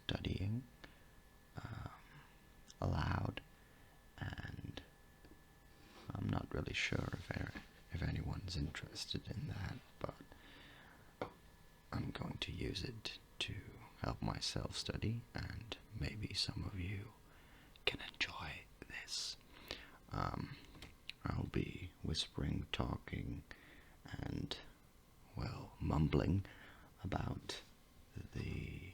studying aloud, and I'm not really sure if anyone's interested in that, but I'm going to use it to help myself study, and maybe some of you can enjoy this. I'll be whispering, talking, and, well, mumbling about the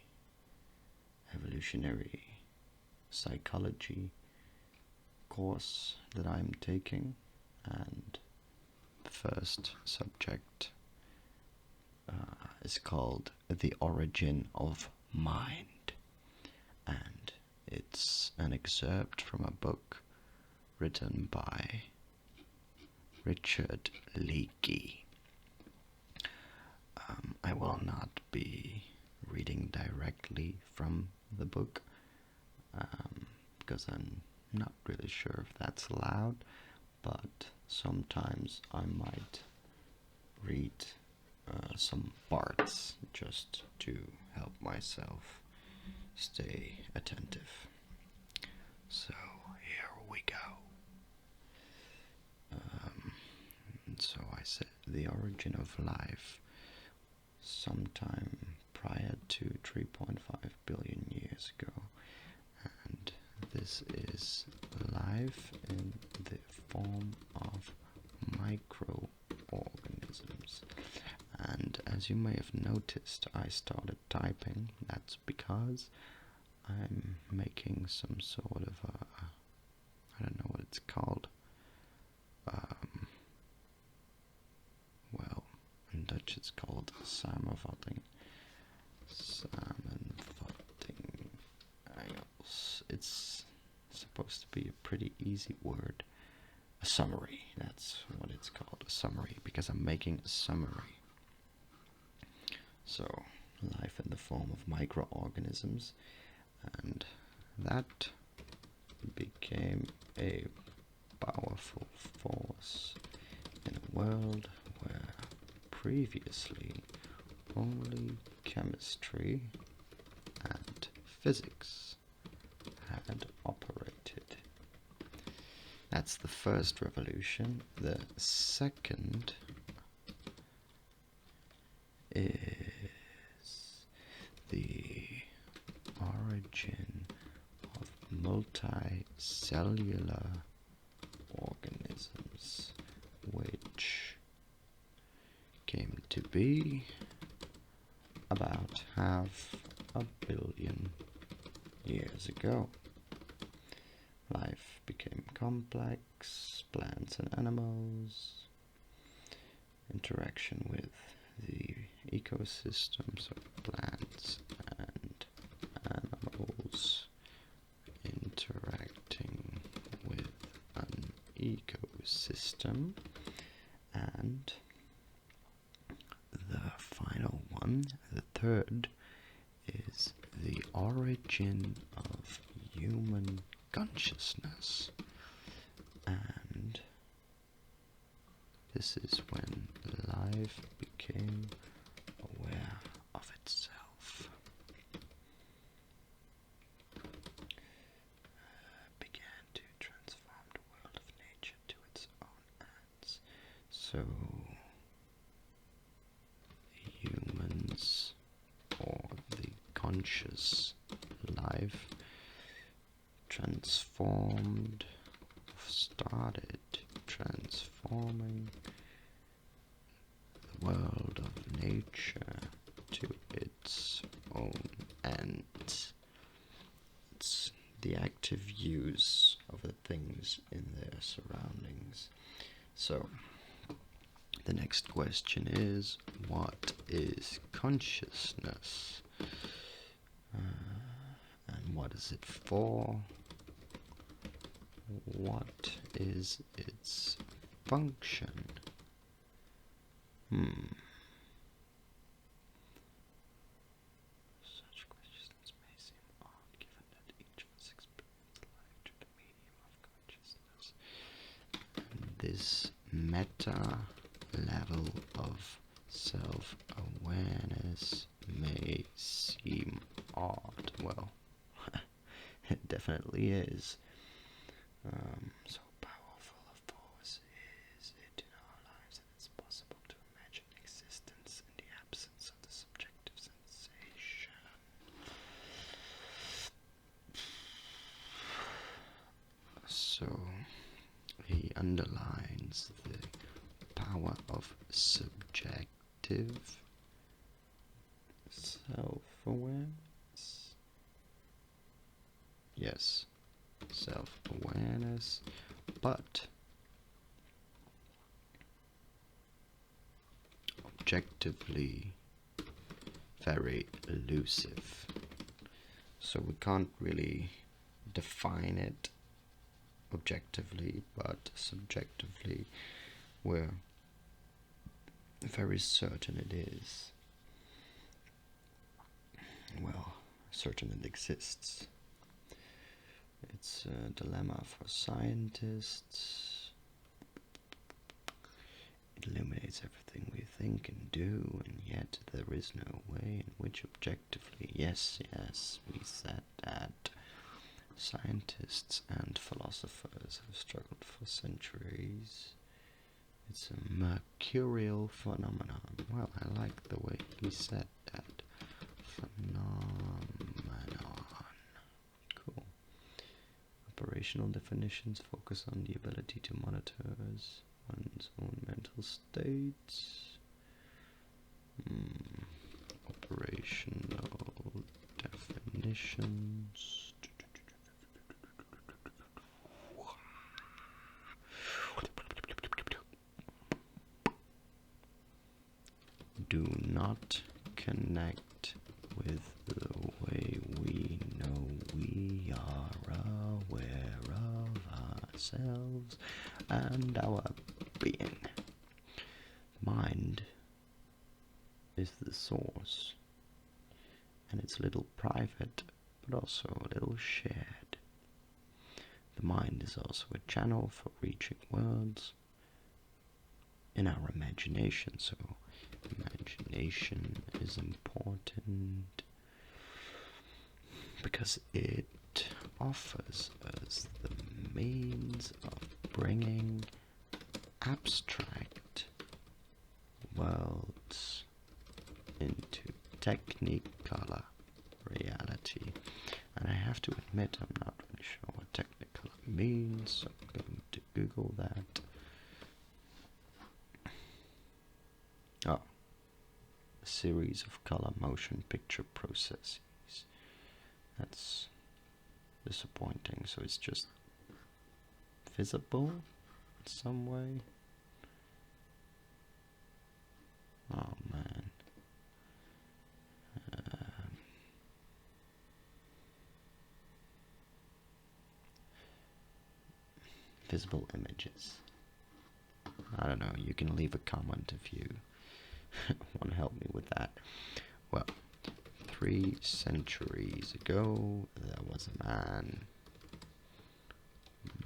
evolutionary psychology course that I'm taking, and the first subject is called The Origin of Mind, and it's an excerpt from a book written by Richard Leakey. I will not be reading directly from the book because I'm not really sure if that's allowed, but sometimes I might read some parts just to help myself stay attentive. So here we go. So I said the origin of life sometime prior to 3.5 billion years ago, and this is life in the form of microorganisms. And as you may have noticed, I started typing. That's because I'm making some sort of I don't know what it's called. Well, in Dutch it's called samenvatting. Samenvatting. It's supposed to be a pretty easy word. A summary, that's what it's called, a summary, because I'm making a summary. So, life in the form of microorganisms, and that became a powerful force in a world where previously only chemistry and physics had operated. That's the first revolution. The second is the origin of multicellular organisms, which came to be about 500 million years ago. Life became complex, plants and animals, interaction with the ecosystems of plants and animals, interacting with an ecosystem, and the final one, the third, is the origin of human consciousness. And this is when life became aware of itself, began to transform the world of nature to its own ends. So humans, or the conscious life, started transforming the world of nature to its own ends. It's the active use of the things in their surroundings. So, the next question is, what is consciousness? And what is it for? What is its function? Such questions may seem odd, given that each of us experiences life through the medium of consciousness. And this meta level of Self-awareness may seem odd. Well, it definitely is. So powerful a force is it in our lives that it's possible to imagine existence in the absence of the subjective sensation. So he underlines the power of subjective self-awareness. Yes, self-awareness, but objectively very elusive. So we can't really define it objectively, but subjectively we're very certain it is. Well, certain it exists. It's a dilemma for scientists. It illuminates everything we think and do, and yet there is no way in which objectively, yes, we said that. Scientists and philosophers have struggled for centuries. It's a mercurial phenomenon. Well, I like the way he said that. Phenomenon. Cool. Operational definitions focus on the ability to monitor one's own mental states. Operational definitions. Do not connect with the way we know we are aware of ourselves and our being. Mind is the source, and it's a little private, but also a little shared. The mind is also a channel for reaching worlds in our imagination, so imagination is important because it offers us the means of bringing abstract worlds into technicolor reality. And I have to admit, I'm not really sure what technicolor means, so I'm going to Google that. Oh, a series of color motion picture processes. That's disappointing. So it's just visible in some way. Oh man. Visible images. I don't know, you can leave a comment if you want to help me with that. Well, 3 centuries ago, there was a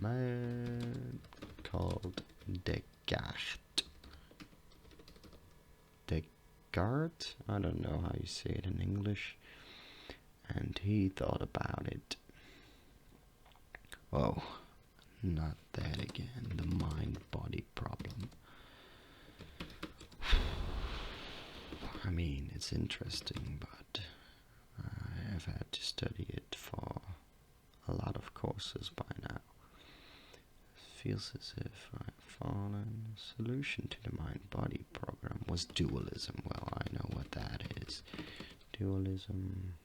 man called Descartes. Descartes? I don't know how you say it in English. And he thought about it. Oh, not that again, the mind-body problem. I mean, it's interesting, but I have had to study it for a lot of courses by now. It feels as if I've fallen. A solution to the mind-body program was dualism. Well, I know what that is. Dualism.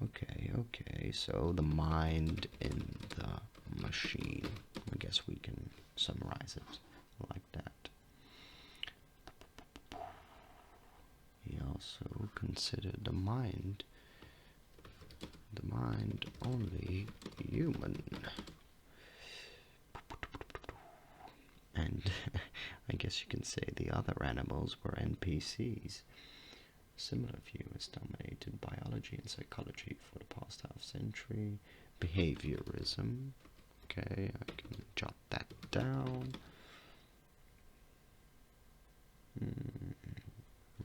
Okay, so the mind in the machine. I guess we can summarize it like that. He also considered the mind only human. And I guess you can say the other animals were NPCs. Similar view has dominated biology and psychology for the past half century. Behaviorism. Okay, I can jot that down.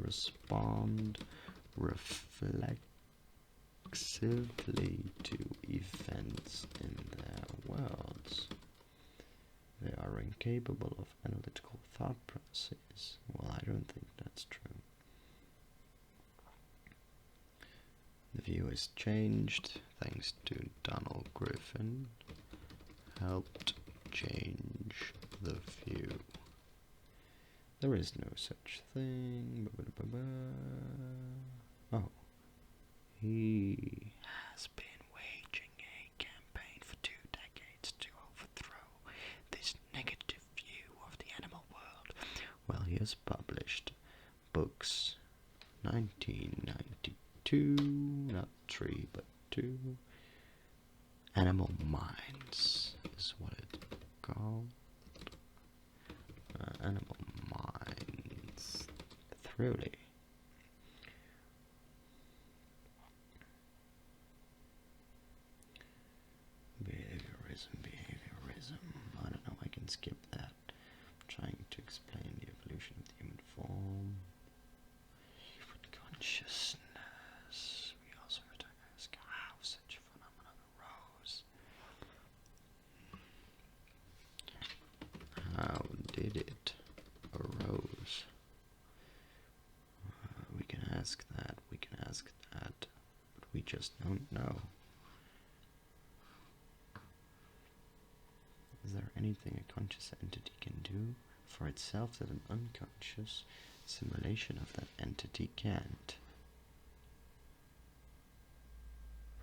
respond reflexively to events in their worlds. They are incapable of analytical thought processes. Well, I don't think that's true. The view has changed thanks to Donald Griffin. Helped change the view. There is no such thing. Oh. He has been waging a campaign for 2 decades to overthrow this negative view of the animal world. Well, he has published books 1992, not 3 but 2. Animal Minds is what it's called. Animal Minds. Truly. Behaviorism. I don't know, I can skip that. I'm trying to explain the evolution of the human form. Human consciousness. We also have to ask how such a phenomenon arose. How did it arose? We can ask that, but we just don't know. Is there anything a conscious entity can do for itself that an unconscious simulation of that entity can't?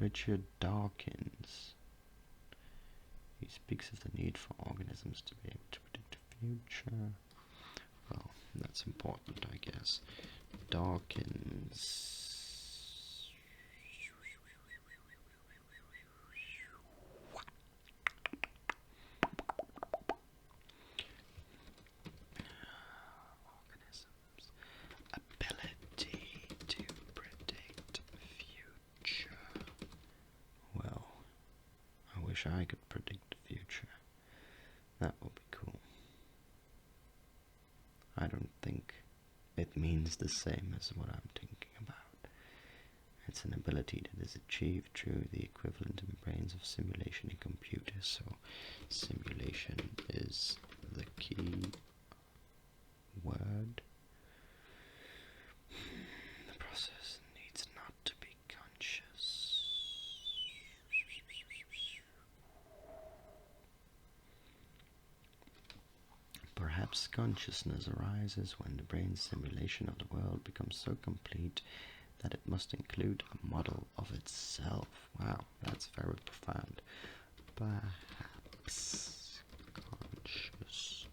Richard Dawkins. He speaks of the need for organisms to be able to predict the future. Well, that's important, I guess. Dawkins. Organisms' ability to predict future. Well, I wish I could predict the future. That would be cool. I don't think it means the same as what I'm thinking about. It's an ability that is achieved through the equivalent in brains of simulation in computers. So simulation is the key word. The process needs not to be conscious. Perhaps consciousness arises when the brain's simulation of the world becomes so complete that it must include a model of itself. Wow, that's very profound. Perhaps consciousness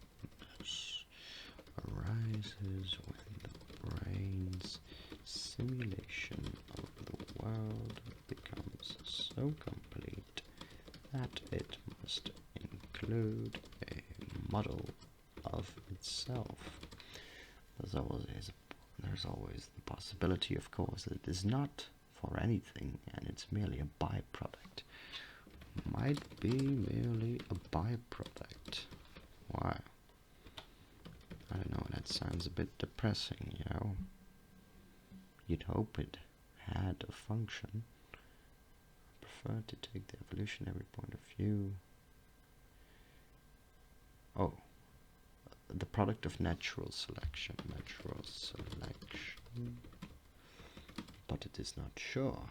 arises when the brain's simulation of the world becomes so complete that it must include a model of itself. There's always the possibility, of course, that it is not for anything and it's merely a byproduct. Might be merely a byproduct. Why? I don't know, that sounds a bit depressing, you know. You'd hope it had a function. I prefer to take the evolutionary point of view. Oh. The product of natural selection, but it is not sure.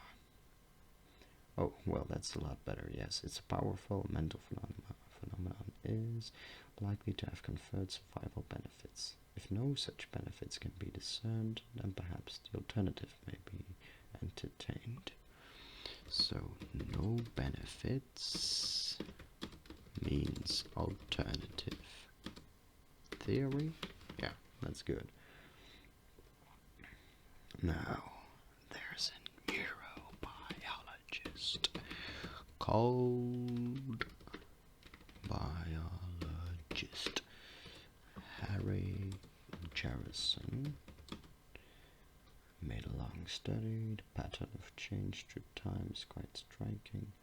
Oh, well, that's a lot better, yes. It's a powerful mental phenomenon is likely to have conferred survival benefits. If no such benefits can be discerned, then perhaps the alternative may be entertained. So, no benefits means alternative. Theory? Yeah, that's good. Now, there's a neurobiologist called biologist Harry Jarrison. Made a long study. The pattern of change through time is quite striking.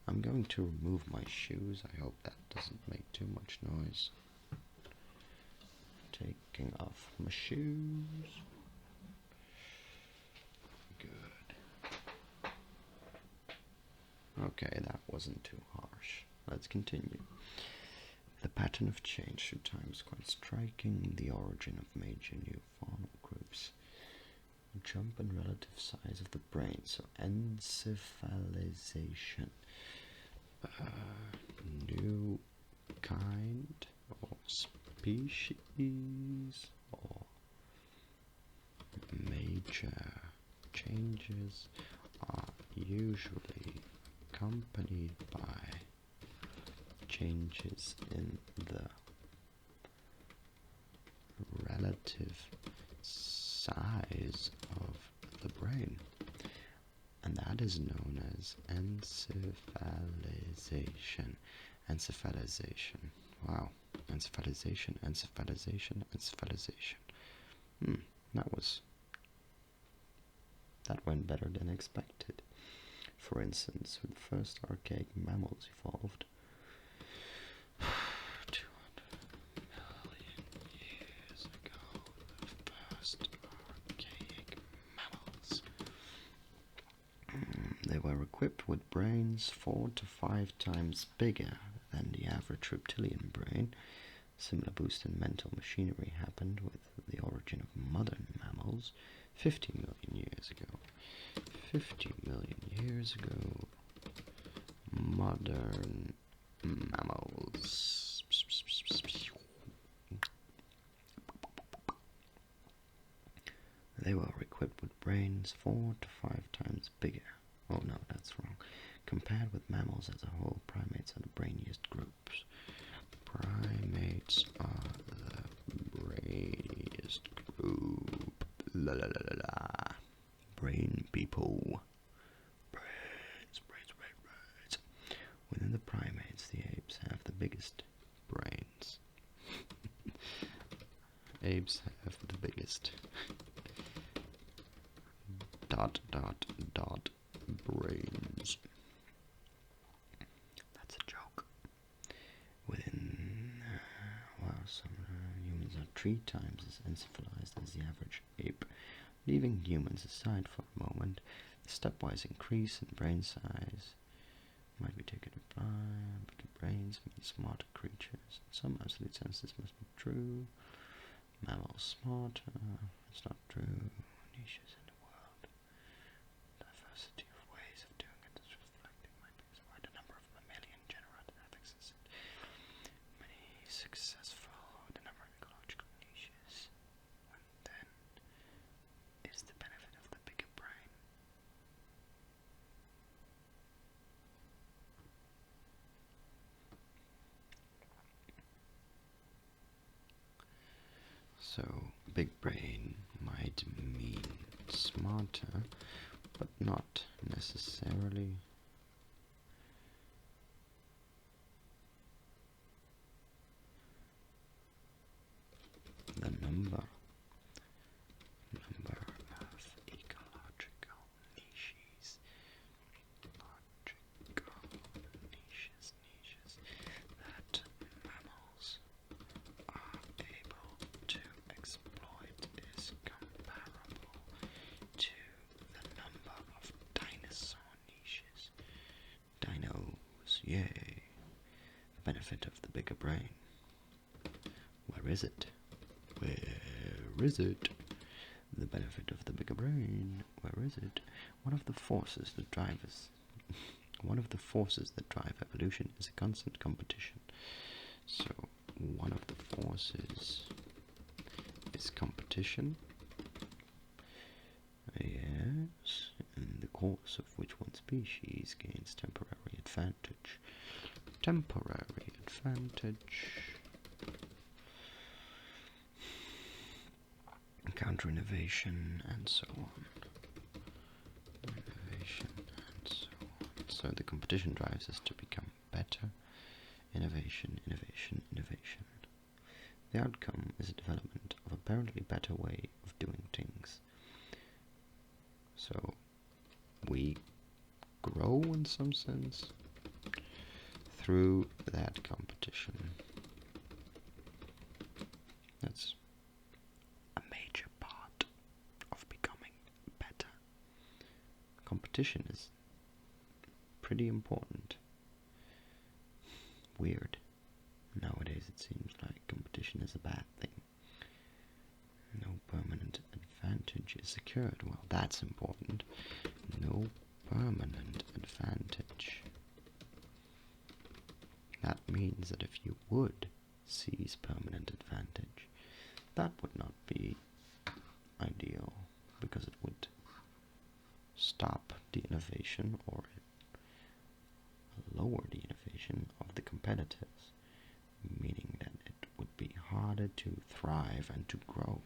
I'm going to remove my shoes. I hope that doesn't make too much noise. Taking off my shoes. Okay, that wasn't too harsh. Let's continue. The pattern of change through time is quite striking. The origin of major new faunal groups. A jump in relative size of the brain, so encephalization. New kind or species or major changes are usually accompanied by changes in the relative size of the brain, and that is known as encephalization. Encephalization. Wow. Encephalization, encephalization, encephalization. That went better than expected. For instance, when the first archaic mammals evolved 200 million years ago, the first archaic mammals. They were equipped with brains 4 to 5 times bigger than the average reptilian brain. Similar boost in mental machinery happened with the origin of modern mammals 50 million years ago. 50 million years ago, modern mammals. They were equipped with brains 4 to 5 times bigger. Oh no, that's wrong. Compared with mammals as a whole, primates are the brainiest groups. Primates are the brainiest group. La la la la la. Brain people. Brains. Within the primates, the apes have the biggest brains. Apes have the biggest. ... brains. That's a joke. Within, some humans are 3 times as encephalized as the average ape. Leaving humans aside for a moment, the stepwise increase in brain size might be taken to imply bigger brains mean smarter creatures. In some absolute sense, this must be true. Mammals smarter. It's not true. Niches in the world. Diversity of ways of doing it is reflecting might be wide a number of mammalian genera that have existed. Many successful with a number of ecological niches. And then is the benefit of the bigger brain. So, big brain might mean smarter, but not necessarily the number of ecological niches. That mammals are able to exploit is comparable to the number of dinosaur niches. Dinos, yay. The benefit of the bigger brain. Where is it? Where is it? The benefit of the bigger brain. Where is it? One of the forces that drive evolution is a constant competition. So one of the forces is competition. Yes, in the course of which one species gains temporary advantage. Temporary advantage. Counter innovation and so on. Innovation and so on. So the competition drives us to become better. Innovation. The outcome is a development of apparently better way of doing things. So we grow in some sense through that competition. That's a major part of becoming better. Competition is pretty important. Weird. Nowadays it seems like competition is a bad thing. No permanent advantage is secured. Well, that's important. No permanent advantage. That means that if you would seize permanent advantage, that would not be ideal, because it would stop the innovation or lower the innovation of the competitors, meaning that it would be harder to thrive and to grow.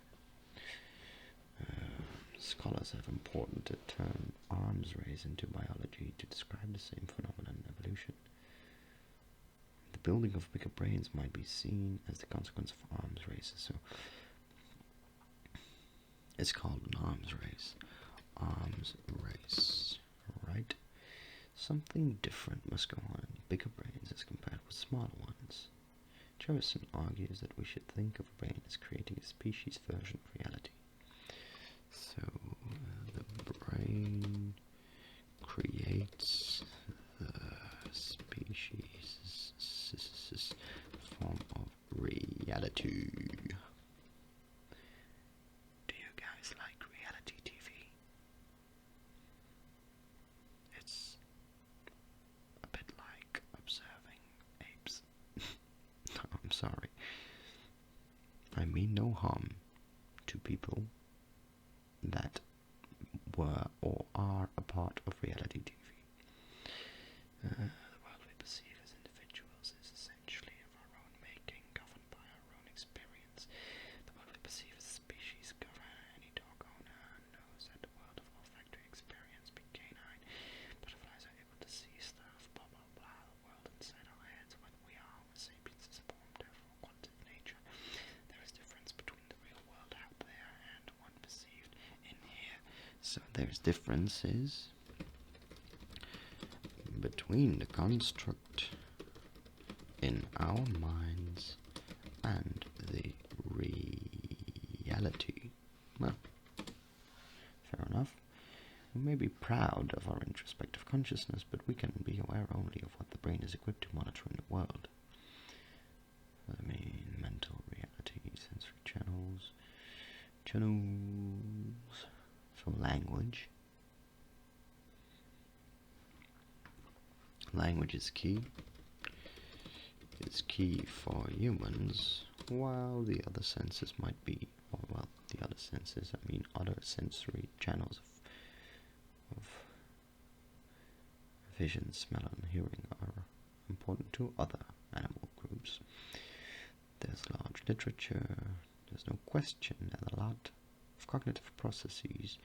Scholars have imported the term arms race into biology to describe the same phenomenon in evolution. The building of bigger brains might be seen as the consequence of arms races. So it's called an arms race. Arms race, right? Something different must go on in bigger brains as compared with smaller ones. Jefferson argues that we should think of a brain as creating a species version of reality. So the brain creates the species form of reality. Do you guys like reality TV? It's a bit like observing apes. I'm sorry. I mean no harm to people that were or are a part of reality TV. The world we perceive as individuals is essentially of our own making, governed by our own experience. The world we perceive as a species governed. Any dog owner knows that the world of olfactory experience be canine. Butterflies are able to see stuff, blah blah blah. The world inside our heads, whether we are Homo sapiens, is formed of quantitative nature. There is difference between the real world out there and one perceived in here. So there's differences between the construct in our minds and the reality. Well, fair enough. We may be proud of our introspective consciousness, but we can be aware only of what the brain is equipped to monitor in the world. I mean, mental reality, sensory channels, for language. Language is key. It's key for humans, while the other senses might be, other sensory channels of vision, smell, and hearing are important to other animal groups. There's large literature, there's no question that a lot of cognitive processes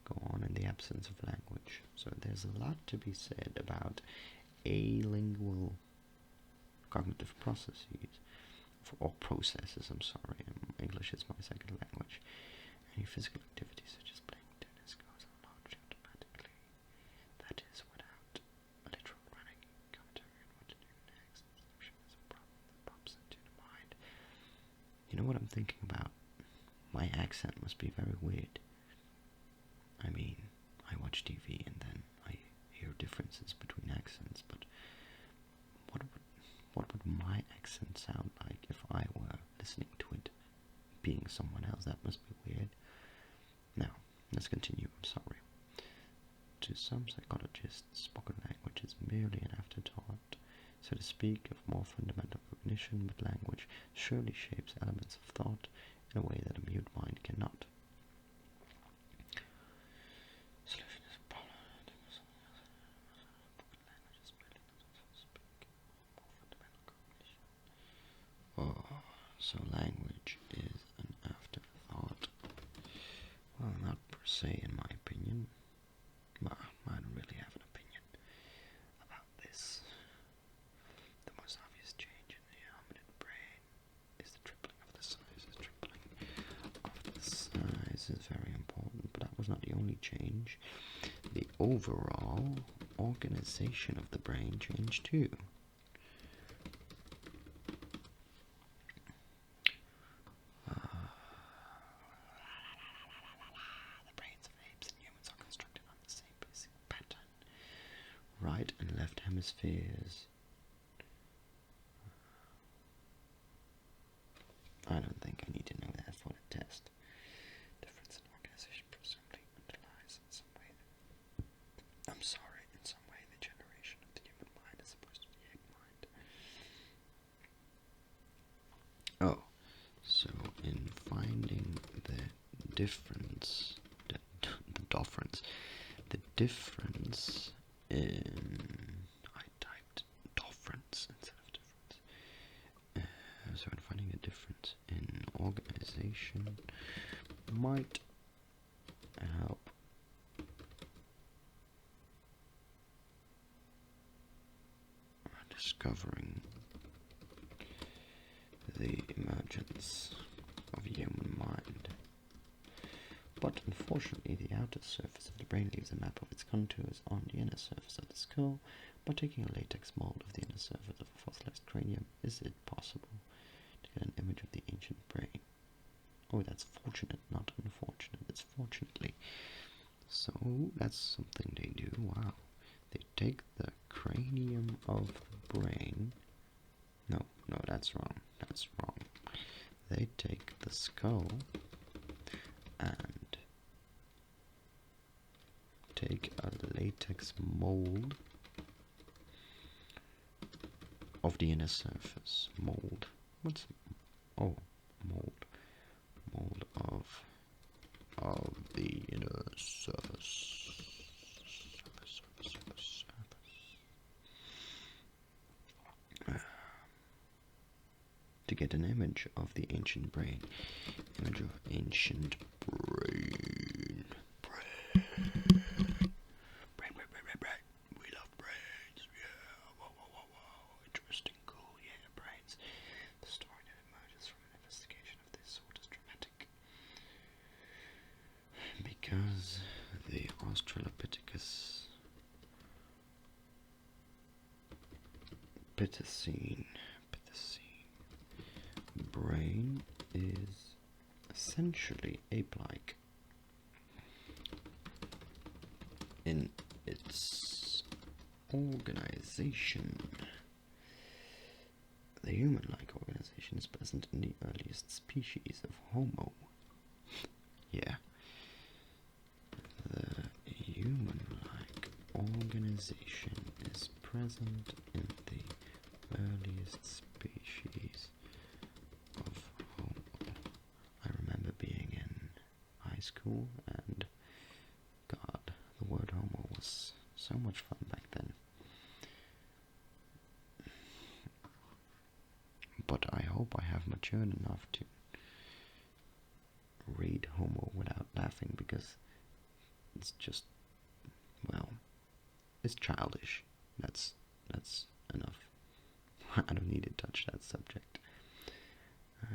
go on in the absence of language. So there's a lot to be said about alingual cognitive processes, or processes, I'm sorry. English is my second language. Any physical activity such as playing tennis goes on largely automatically. That is without a literal running commentary on what to do next. Solution is a problem that pops into the mind. You know what I'm thinking about? My accent must be very weird. I mean, I watch TV and then I hear differences between accents, but what would my accent sound like if I were listening to it being someone else? That must be weird. Now, let's continue. I'm sorry. To some psychologists, spoken language is merely an afterthought, so to speak, of more fundamental cognition, but language surely shapes elements of thought in a way that a mute mind cannot. So language is an afterthought. Well, not per se in my opinion. Well, I don't really have an opinion about this. The most obvious change in the hominid brain is the tripling of the size. The tripling of the size is very important, but that was not the only change. The overall organization of the brain changed too. Right and left hemispheres. I don't think I need to know that for the test. Difference in organization presumably underlies in some way. I'm sorry, in some way the generation of the human mind as opposed to the egg mind. Oh, so in finding the difference, the difference in, I typed difference instead of difference. So in finding a difference in organization might help discovering the emergence of human mind. But unfortunately, the outer surface of the brain leaves a map of its contours on the inner surface of the skull. By taking a latex mold of the inner surface of a fossilized cranium, is it possible to get an image of the ancient brain? Oh, that's fortunate, not unfortunate. It's fortunately. So that's something they do. Wow. They take the cranium of the brain. No, that's wrong. That's wrong. They take the skull and take a latex mold of the inner surface. Mold. What's mold of the inner surface. To get an image of the ancient brain. Image of ancient brain. Brain. We love brains. Yeah. Whoa. Interesting, cool. Yeah, brains. The story that emerges from an investigation of this sort is dramatic. Because the Australopithecus Pithecine brain is essentially ape-like in its organization. The human-like organization is present in the earliest species of Homo. Yeah. The human-like organization is present in the earliest species of Homo. I remember being in high school, and God, the word Homo was so much fun back then. But I hope I have matured enough to read Homo without laughing, because it's just, well, it's childish. That's enough. I don't need to touch that subject. We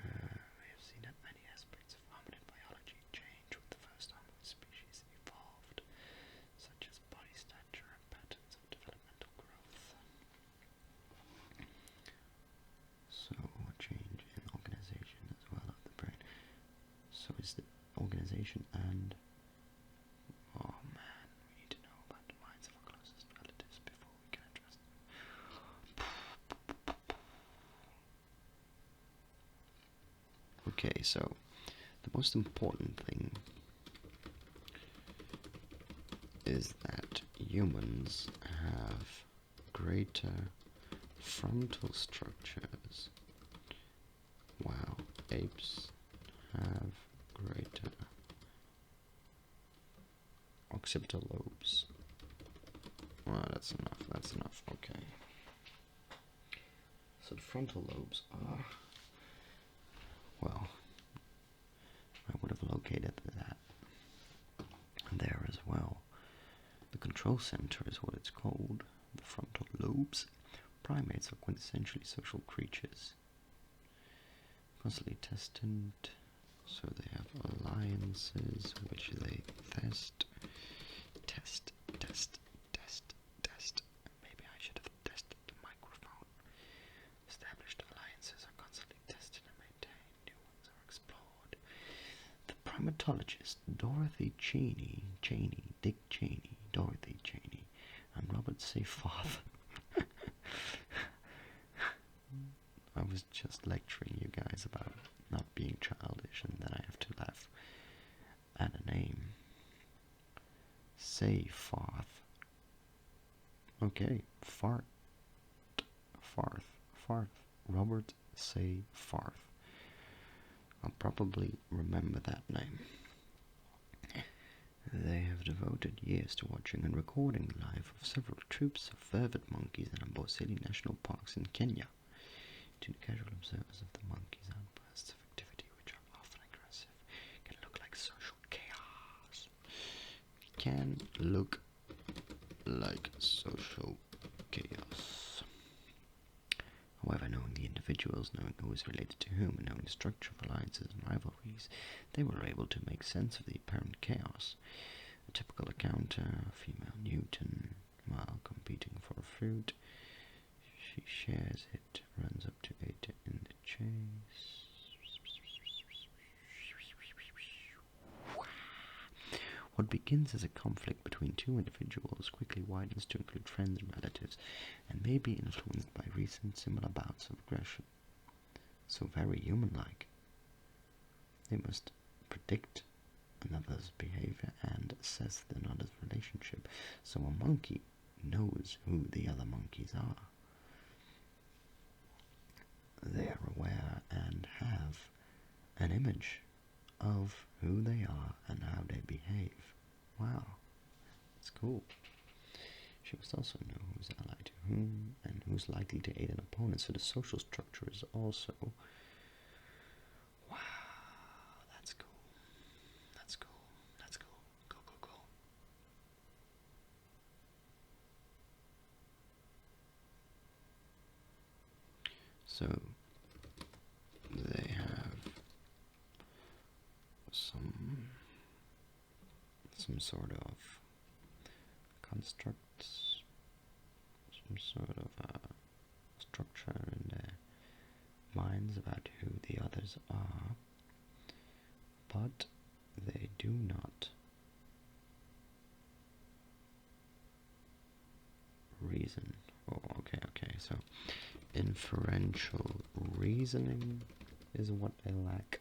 have seen that many aspects of hominid biology change with the first hominid species evolved, such as body stature and patterns of developmental growth. So, a change in organization as well of the brain. So is the organization and... Oh man, we need to know about the minds of our closest relatives before we can address them. Okay, so the most important thing is that humans have greater frontal structures, while apes have greater occipital lobes. Well, that's enough, okay. So the frontal lobes are, well, I would have located that there as well. The control center is what it's called, the frontal lobes. Primates are quintessentially social creatures, constantly tested, so they have alliances which they test. Maybe I should have tested the microphone. Established alliances are constantly tested and maintained. New ones are explored. The primatologist Dorothy Dick Cheney, and Robert C. Farther I was just lecturing you guys about not being childish, and then I have to laugh at a name. Say Farth. Okay, Farth. Robert Say Farth. I'll probably remember that name. They have devoted years to watching and recording the life of several troops of fervid monkeys in Amboseli National Parks in Kenya. To the casual observers of the monkeys' outbursts of activity, which are often aggressive, can look like social chaos. Can look like social chaos. However, knowing the individuals, knowing who is related to whom, and knowing the structure of alliances and rivalries, they were able to make sense of the apparent chaos. A typical encounter, female Newton, while competing for a fruit, she shares it, runs up to it in the chase. What begins as a conflict between two individuals quickly widens to include friends and relatives, and may be influenced by recent similar bouts of aggression. So very human-like. They must predict another's behavior and assess another's relationship, so a monkey knows who the other monkeys are. They are aware and have an image of who they are and how they behave. Wow, that's cool. She must also know who's allied to whom and who's likely to aid an opponent, so the social structure is also... Wow, that's cool. That's cool. That's cool. Cool. So, they have some sort of constructs, some sort of structure in their minds about who the others are, but they do not reason. Oh, okay, so inferential reasoning is what they lack.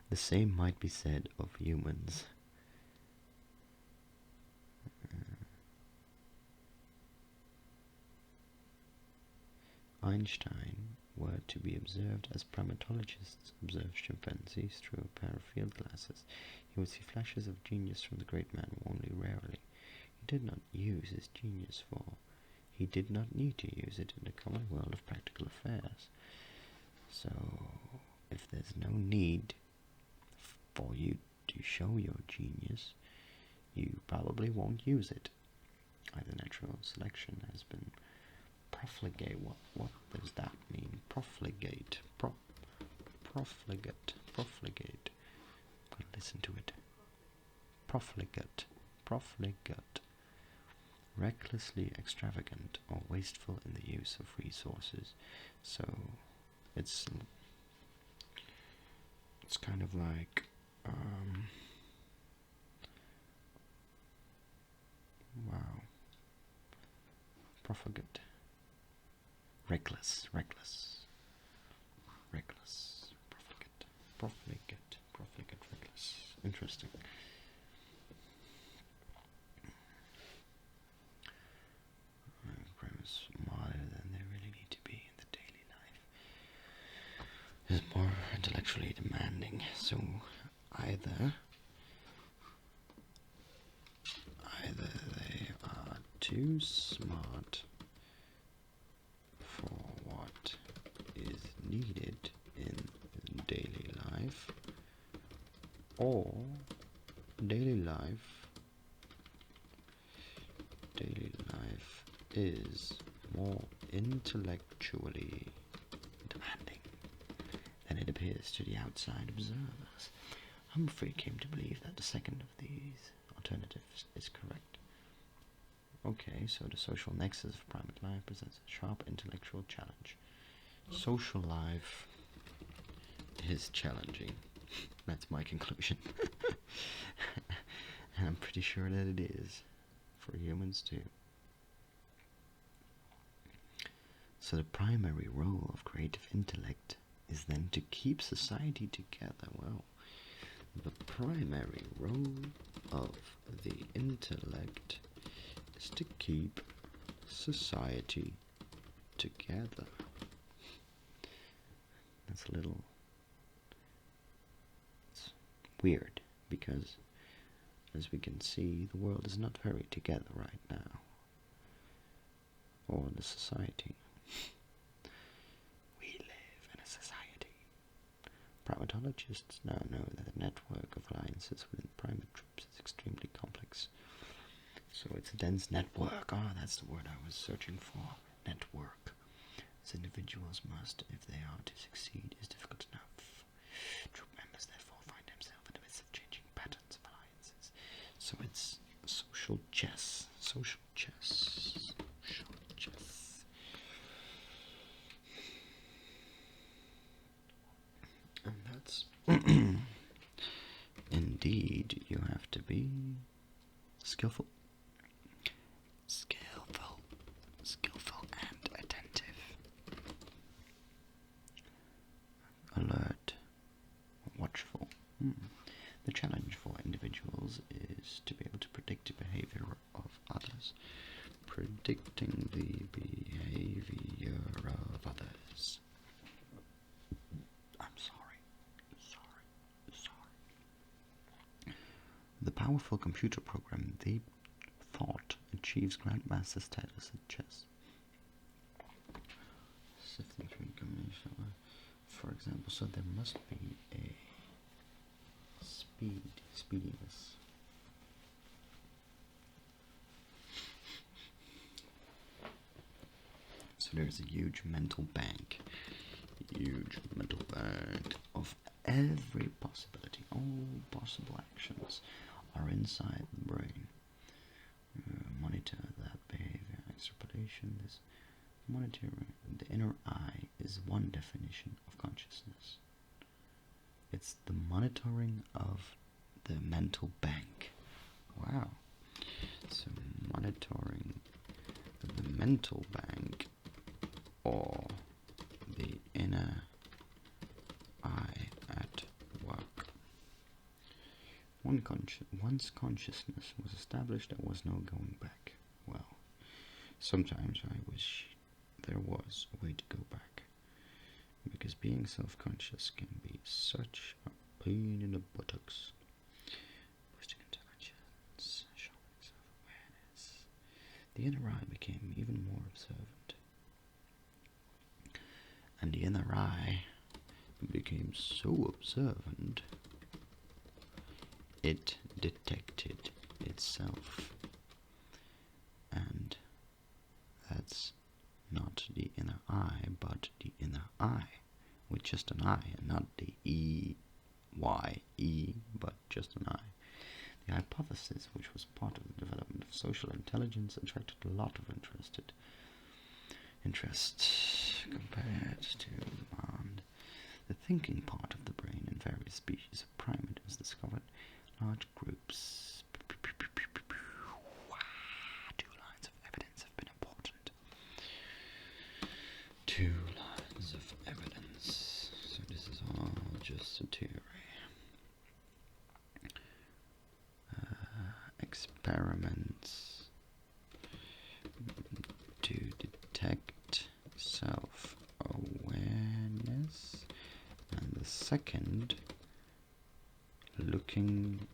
The same might be said of humans. Einstein were to be observed as primatologists observe chimpanzees through a pair of field glasses. He would see flashes of genius from the great man only rarely. He did not use his genius for... He did not need to use it in the common world of practical affairs. So, if there's no need for you to show your genius, you probably won't use it. Either natural selection has been profligate. What does that mean? Profligate. Profligate. Gotta listen to it. Profligate. Recklessly extravagant or wasteful in the use of resources. So it's kind of like wow. Profligate. Reckless. Profligate, reckless. Interesting. Smarter than they really need to be in the daily life. Is more intellectually demanding. So either they are too smart for what is needed in daily life, or daily life is more intellectually demanding than it appears to the outside observers. Humphrey came to believe that the second of these alternatives is correct. Okay, so the social nexus of private life presents a sharp intellectual challenge. Social life is challenging. That's my conclusion. And I'm pretty sure that it is for humans too. So the primary role of creative intellect is then to keep society together. Well, the primary role of the intellect is to keep society together. That's a little... it's weird, because as we can see, the world is not very together right now. Or the society. We live in a society. Primatologists now know that the network of alliances within primate troops is extremely complex. So it's a dense network. Ah, that's the word I was searching for. Network. As individuals must, if they are to succeed, is difficult enough. Troop members therefore find themselves in the midst of changing patterns of alliances. So it's social chess. Social chess. Social chess. And that's... indeed, you have to be skillful. Skillful and attentive. Alert. Watchful. The challenge for individuals is to be able to predict the behavior of others. Predicting the behavior of others. I'm sorry. The powerful computer program they thought achieves grandmaster status at chess. Sifting through combination, for example, so there must be a speediness. So there's a huge mental bank of every possibility. All possible actions are inside the brain. Monitor that behavior, extrapolation, this monitoring. The inner eye is one definition of consciousness. It's the monitoring of the mental bank. Wow. So monitoring the mental bank, or the inner eye at work. Once consciousness was established, there was no going back. Well, sometimes I wish there was a way to go back, because being self-conscious can be such a pain in the buttocks. Boosting intelligence, sharpening self-awareness. The inner eye became even more observant, and the inner eye became so observant it detected itself. And that's not the inner eye, but the inner eye, with just an eye, and not the E-Y-E, but just an eye. The hypothesis, which was part of the development of social intelligence, attracted a lot of interest compared to demand. The thinking part of the brain in various species of primate was discovered. Large groups. 2 lines of evidence have been important. 2 lines of evidence. So this is all just a theory. Experiments to detect self-awareness, and the second, looking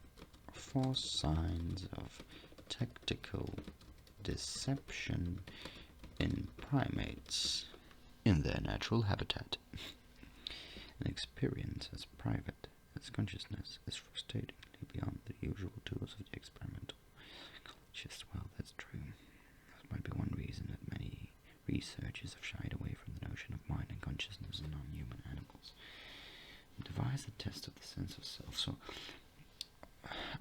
for signs of tactical deception in primates in their natural habitat. An experience as private as consciousness is frustratingly beyond the usual tools of the experimental psychologist. Well, that's true. That might be one reason that many researchers have shied away from the notion of mind and consciousness in non-human animals. Devise a test of the sense of self. So,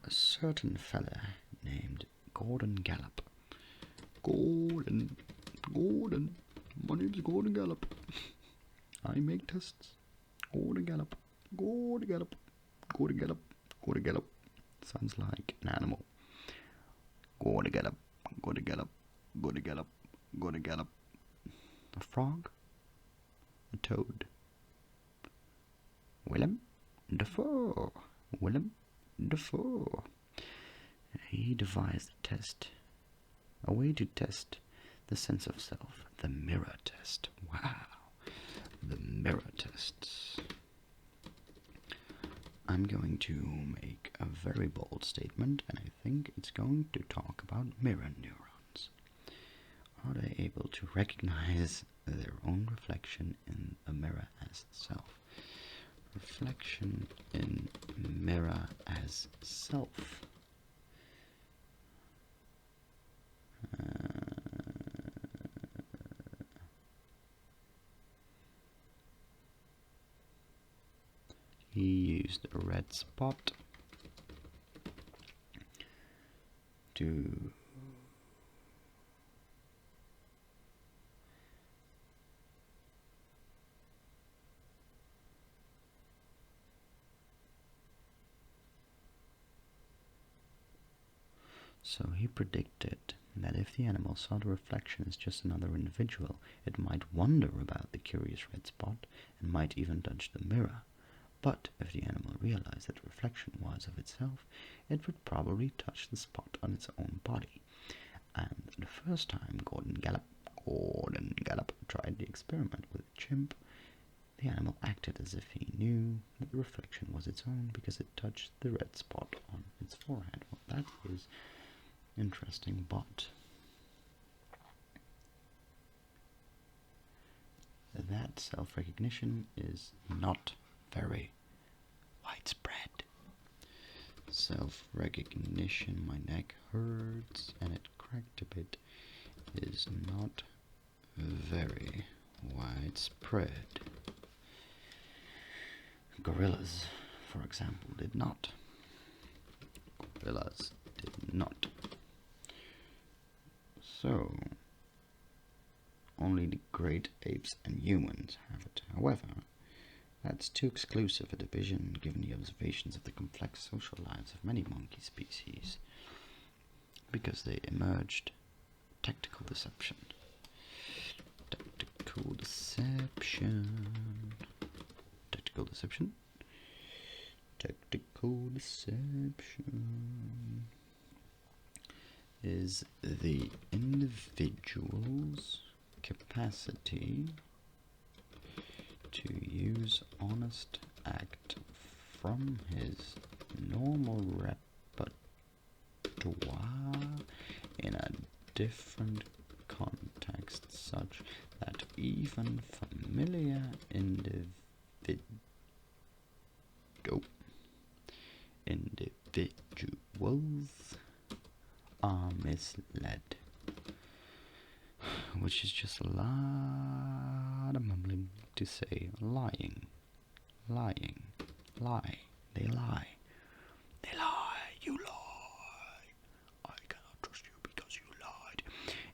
a certain fella named Gordon Gallup. Gordon, my name's Gordon Gallup. I make tests. Gordon Gallup. Sounds like an animal. Gordon Gallup. A frog? A toad? Willem Dafoe. Willem Dafoe. He devised a test, a way to test the sense of self, the mirror test. Wow, the mirror tests. I'm going to make a very bold statement, and I think it's going to talk about mirror neurons. Are they able to recognize their own reflection in a mirror as self? Reflection in mirror as self. He used a red spot to So he predicted that if the animal saw the reflection as just another individual, it might wonder about the curious red spot and might even touch the mirror. But if the animal realized that the reflection was of itself, it would probably touch the spot on its own body. And the first time Gordon Gallup tried the experiment with a chimp, the animal acted as if he knew that the reflection was its own because it touched the red spot on its forehead. Well, that is interesting, but that self-recognition is not very widespread. Self-recognition, my neck hurts and it cracked a bit, is not very widespread. Gorillas, for example, did not. Gorillas did not. So, only the great apes and humans have it. However, that's too exclusive a division given the observations of the complex social lives of many monkey species, because they emerged tactical deception. Tactical deception. Tactical deception. Tactical deception is the individual's capacity to use honest act from his normal repertoire in a different context, such that even familiar individuals are misled, which is just a lot of mumbling to say lying, lying, lie, they lie, they lie, you lie, I cannot trust you because you lied.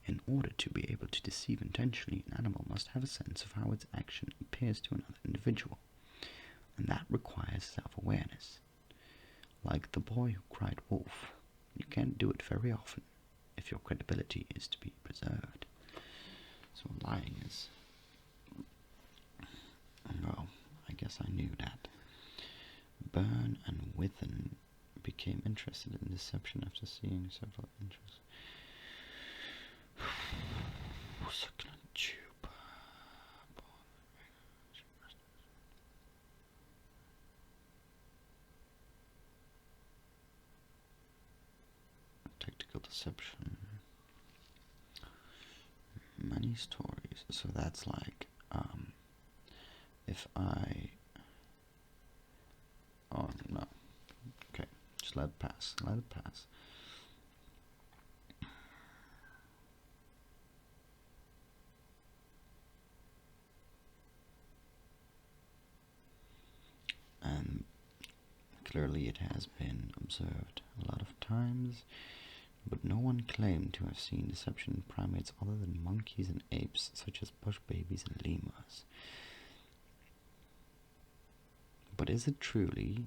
In order to be able to deceive intentionally, an animal must have a sense of how its action appears to another individual, and that requires self-awareness. Like the boy who cried wolf, you can't do it very often if your credibility is to be preserved. So lying is... well, I guess I knew that. Byrne and Withen became interested in deception after seeing several interests. Succulent tube. Tactical deception. Many stories. So that's like, if I... oh, no. Okay, just let it pass. Let it pass. And clearly it has been observed a lot of times, but no one claimed to have seen deception in primates other than monkeys and apes, such as bush babies and lemurs. But is it truly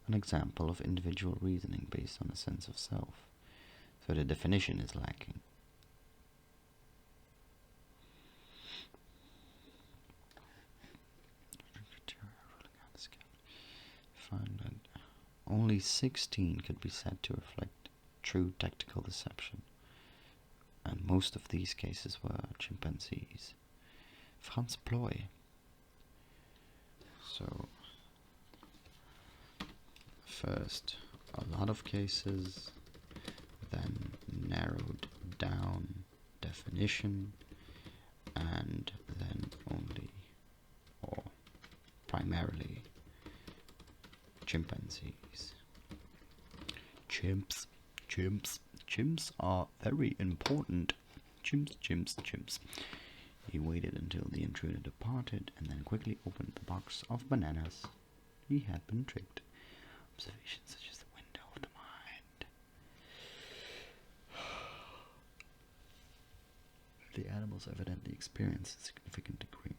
an example of individual reasoning based on a sense of self? So the definition is lacking. only 16 could be said to reflect true tactical deception, and most of these cases were chimpanzees. Franz Ploy. So, first, a lot of cases, then narrowed down definition, and then only, or primarily, chimpanzees. Chimps are very important. Chimps. He waited until the intruder departed and then quickly opened the box of bananas. He had been tricked. Observations such as the window of the mind. The animals evidently experienced a significant degree.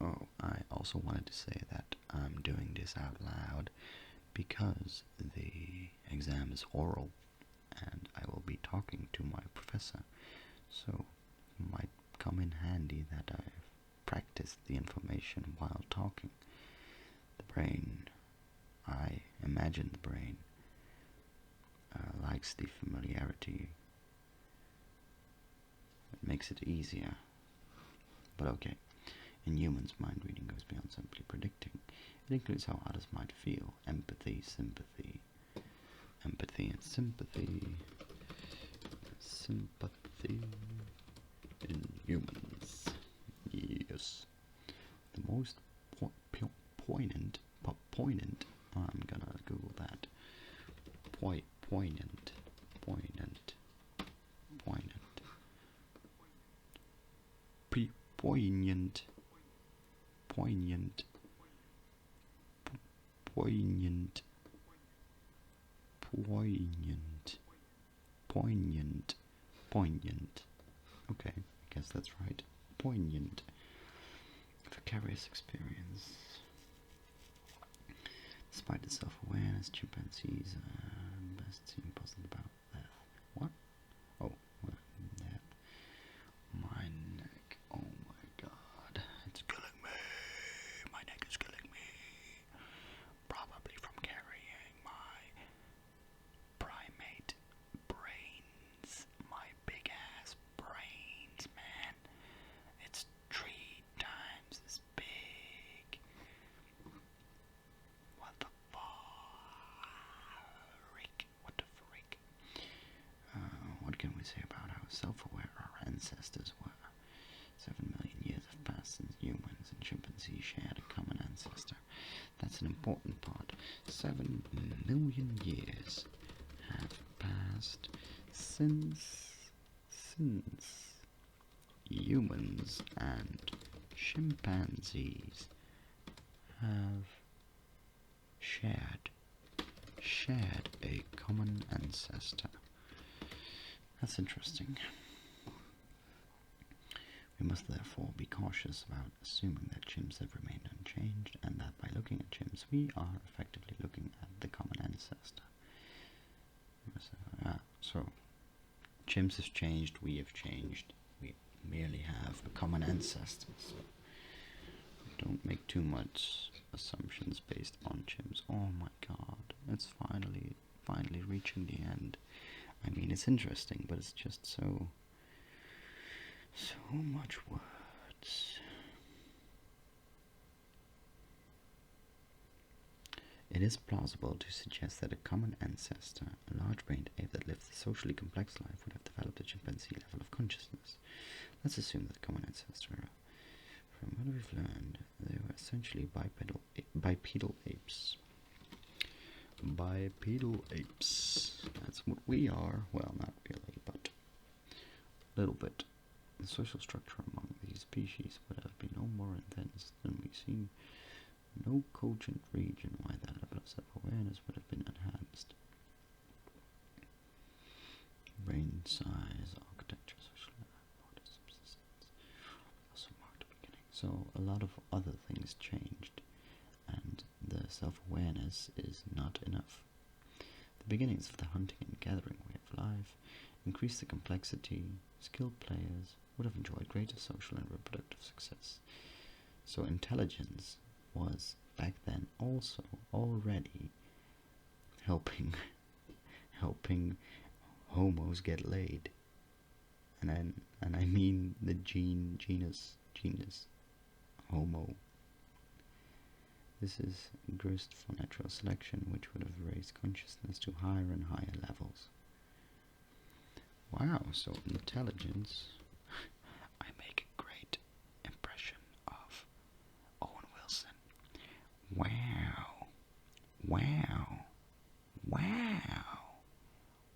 Oh, I also wanted to say that I'm doing this out loud because the exam is oral and I will be talking to my professor, so it might come in handy that I've practiced the information while talking. The brain, I imagine the brain, likes the familiarity. It makes it easier. But okay, in humans, mind reading goes beyond simply predicting. It includes how others might feel, empathy, sympathy, and sympathy in humans. Yes. The most poignant, I'm gonna Google that. Poignant. Poignant. Okay, I guess that's right. Poignant. Vicarious experience. Despite the self-awareness, chimpanzees are best seen puzzled about death. What? Oh, well, that. My neck. Oh my god. It's killing me. My neck is killing me. Probably from carrying my primate brains. My big ass brains, man. It's 3 times as big. What the freak? What can we say about how self-aware our ancestors were? 7 million years have passed since humans and chimpanzees shared a common ancestor. That's an important part. 7 million years have passed since humans and chimpanzees have shared a common ancestor. That's interesting. We must therefore be cautious about assuming that chimps have remained unchanged, and that by looking at chimps we are effectively looking at the common ancestor. So, chimps have changed, we have changed, we merely have a common ancestor, so don't make too much assumptions based on chimps. Oh my god, it's finally reaching the end. I mean, it's interesting, but it's just so much words. It is plausible to suggest that a common ancestor, a large-brained ape that lived a socially complex life, would have developed a chimpanzee level of consciousness. Let's assume that the common ancestor, from what we've learned, they were essentially bipedal apes. Bipedal apes. That's what we are. Well, not really, but a little bit. The social structure among these species would have been no more intense than we see. No cogent region why that level of self-awareness would have been enhanced. Brain size, architecture, social subsistence also marked the beginning. So a lot of other things changed, and the self-awareness is not enough. The beginnings of the hunting and gathering way of life increased the complexity. Skilled players would have enjoyed greater social and reproductive success. So intelligence was back then also already helping homos get laid, and I mean the genus Homo. This is grist for natural selection, which would have raised consciousness to higher and higher levels. Wow, so intelligence. I make a great impression of Owen Wilson. Wow. Wow. Wow.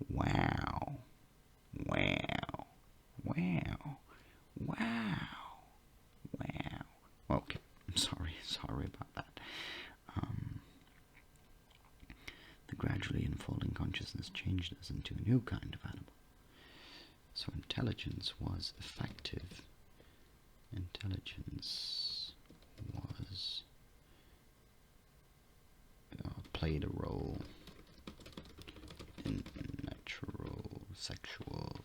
Wow. Wow. Wow. Wow. Wow. Okay, I'm sorry about that. The gradually unfolding consciousness changed us into a new kind of animal. So intelligence was effective. Intelligence was played a role in natural sexual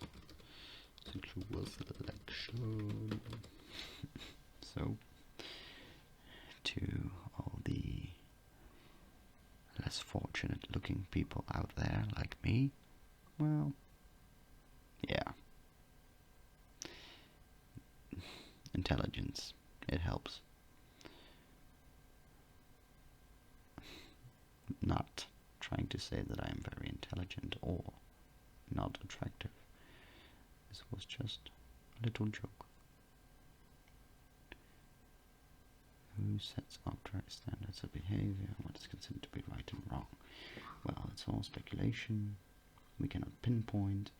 selection. So, to all the less fortunate looking people out there like me, well, yeah. Intelligence, it helps. Not trying to say that I am very intelligent or not attractive. This was just a little joke. Who sets arbitrary standards of behavior? What is considered to be right and wrong? Well, it's all speculation. We cannot pinpoint.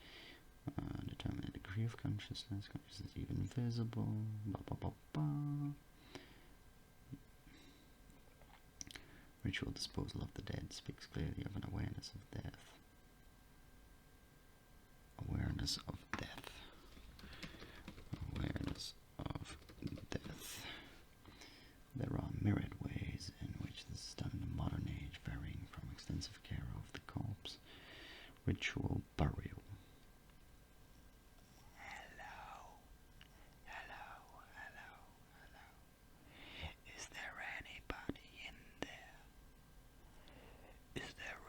Determine the degree of consciousness. Consciousness is even visible. Ritual disposal of the dead speaks clearly of an awareness of death. Awareness of death. Awareness of death. There are myriad ways in which this is done in the modern age, varying from extensive care of the corpse, ritual burial. Hello. Is there anybody in there? Is there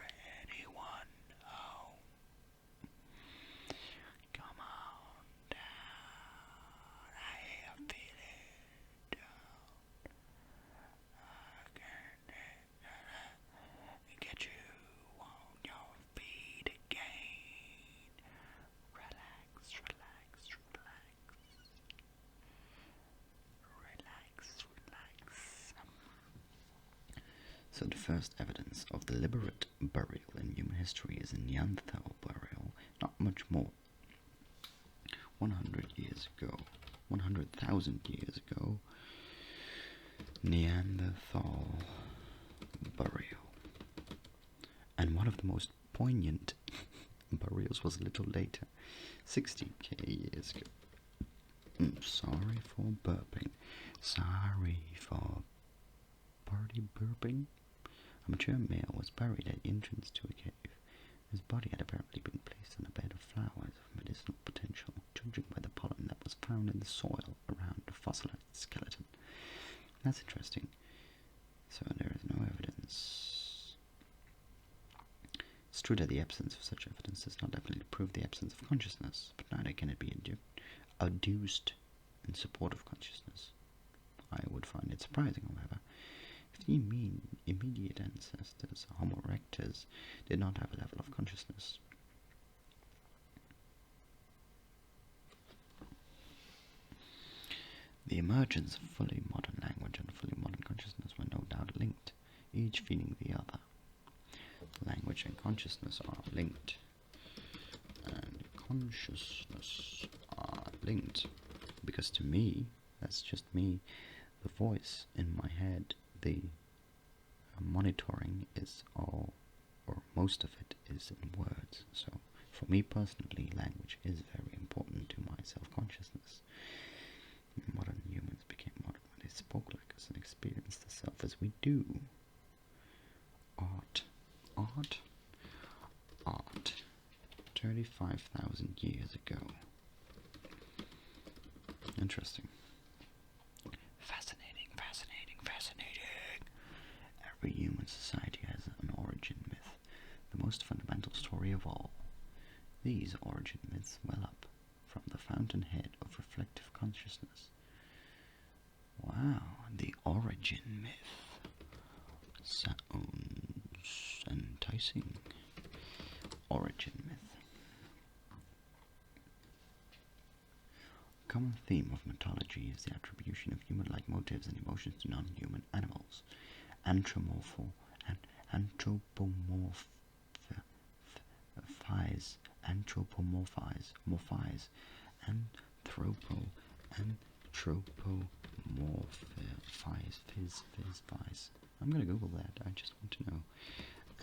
anyone home? Come on down. I am feeling down. Get you on your feet again. Relax. So the first evidence of deliberate burial in human history is a Neanderthal burial, not much more. 100,000 years ago, Neanderthal burial. And one of the most poignant burials was a little later, 60k years ago. Sorry for burping. Sorry for party burping. A mature male was buried at the entrance to a cave. His body had apparently been placed in a bed of flowers of medicinal potential, judging by the pollen that was found in the soil around the fossilized skeleton. That's interesting. So there is no evidence. It's true that the absence of such evidence does not definitely prove the absence of consciousness, but neither can it be adduced in support of consciousness. I would find it surprising, however, if the immediate ancestors, Homo erectus, did not have a level of consciousness. The emergence of fully modern language and fully modern consciousness were no doubt linked, each feeding the other. Language and consciousness are linked, because to me, that's just me, the voice in my head, the monitoring is all, or most of it is in words. So for me personally, language is very important to my self-consciousness. Modern humans became modern when they spoke like us and experienced the self as we do. Art. 35,000 years ago. Interesting. Fascinating. Every human society has an origin myth. most fundamental story of all. These origin myths well up from the fountainhead of reflective consciousness. Wow, the origin myth. Sounds enticing. Origin myth. A common theme of mythology is the attribution of human-like motives and emotions to non-human animals. Anthropomorphize, I'm gonna Google that, I just want to know.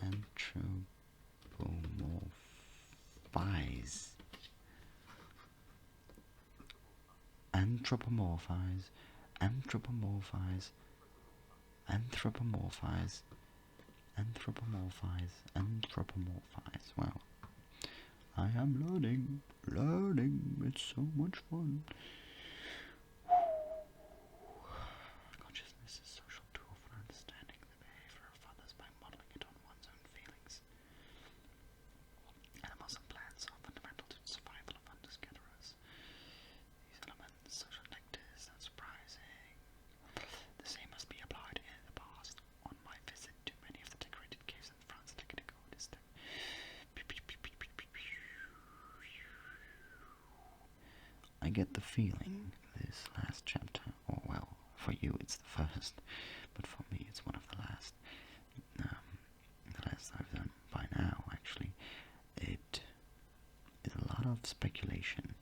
Anthropomorphize. Wow. I am learning, it's so much fun. Consciousness is a social tool for understanding the behavior of others by modeling it on one's own feelings. Animals and plants are fundamental to the survival of hunter-gatherers. These elements, social nectars, not surprising. The same must be applied in the past. On my visit to many of the decorated caves in France, I get the feeling this last chapter, or well, for you it's the first, but for me it's one of the last. The last I've done by now, actually. It is a lot of speculation.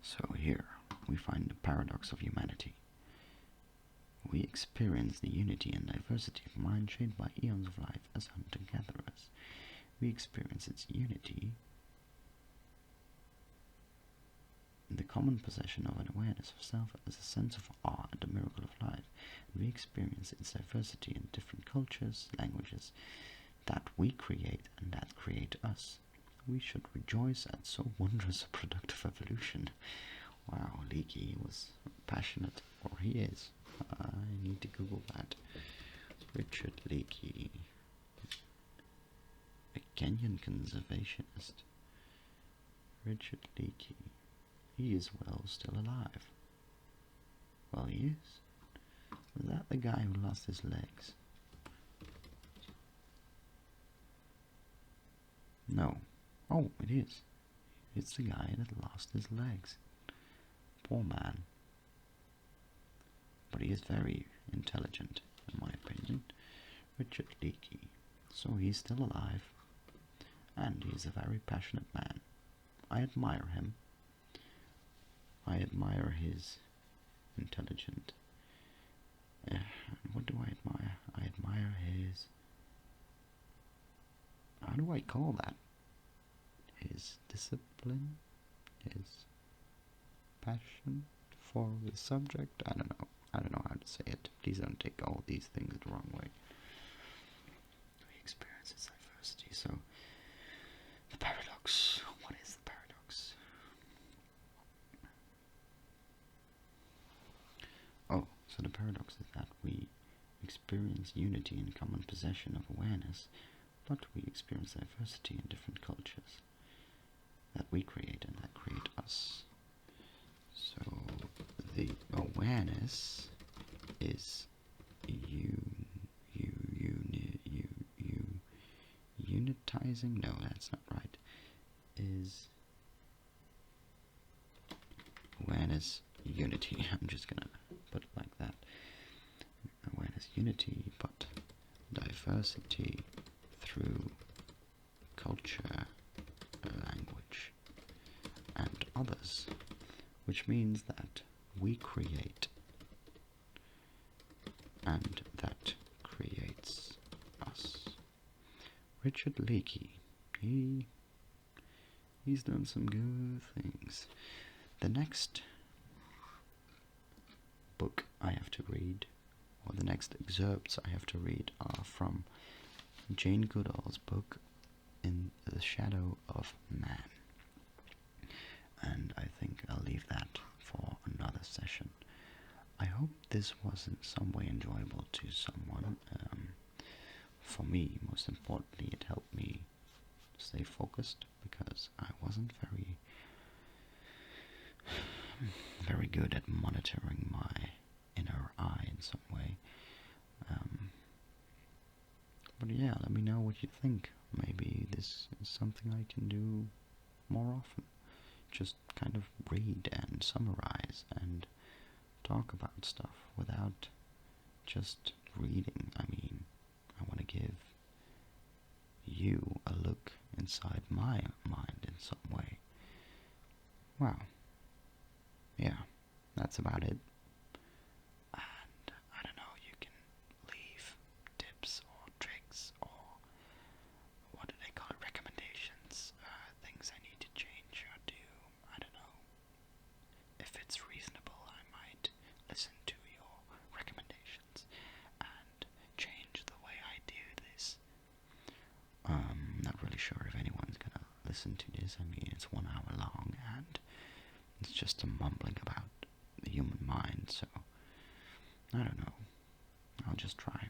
So here we find the paradox of humanity. We experience the unity and diversity of mind shaped by eons of life as hunter-gatherers. We experience its unity in the common possession of an awareness of self as a sense of awe and the miracle of life. We experience its diversity in different cultures, languages that we create and that create us. We should rejoice at so wondrous a productive evolution. Wow, Leakey was passionate, or he is. I need to Google that. Richard Leakey, a Kenyan conservationist. Richard Leakey. He is, well, still alive. Well, he is. Was that the guy who lost his legs? No. Oh, it is. It's the guy that lost his legs. Poor man. But he is very intelligent, in my opinion. Richard Leakey. So he's still alive. And he's a very passionate man. I admire him. I admire his intelligent... what do I admire? I admire his... How do I call that? His discipline? His passion for the subject? I don't know. I don't know how to say it. Please don't take all these things the wrong way. We experience its diversity, so... The paradox. What is the paradox? Oh, so the paradox is that we experience unity in common possession of awareness, but we experience diversity in different cultures that we create and that create us. So the awareness is unitizing? No, that's not right. Is awareness unity? I'm just gonna put it like that. Awareness unity, but diversity through culture, language, and others, which means that we create and that creates us. Richard Leakey, he's done some good things. The next book I have to read, or the next excerpts I have to read, are from Jane Goodall's book In the Shadow of Man. And I think I'll leave that for another session. I hope this was in some way enjoyable to someone. for me, most importantly, it helped me stay focused because I wasn't very good at monitoring my inner eye in some way. But yeah, let me know what you think. Maybe this is something I can do more often. Just kind of read and summarize and talk about stuff without just reading. I mean, I want to give you a look inside my mind in some way. Well, yeah, that's about it. And I don't know, you can leave tips or tricks or what do they call it, recommendations, things I need to change or do. I don't know. If it's reasonable, I might listen to your recommendations and change the way I do this. Not really sure if anyone's gonna listen to this. I mean, it's 1 hour long and it's just a mumbling about the human mind, so I don't know. I'll just try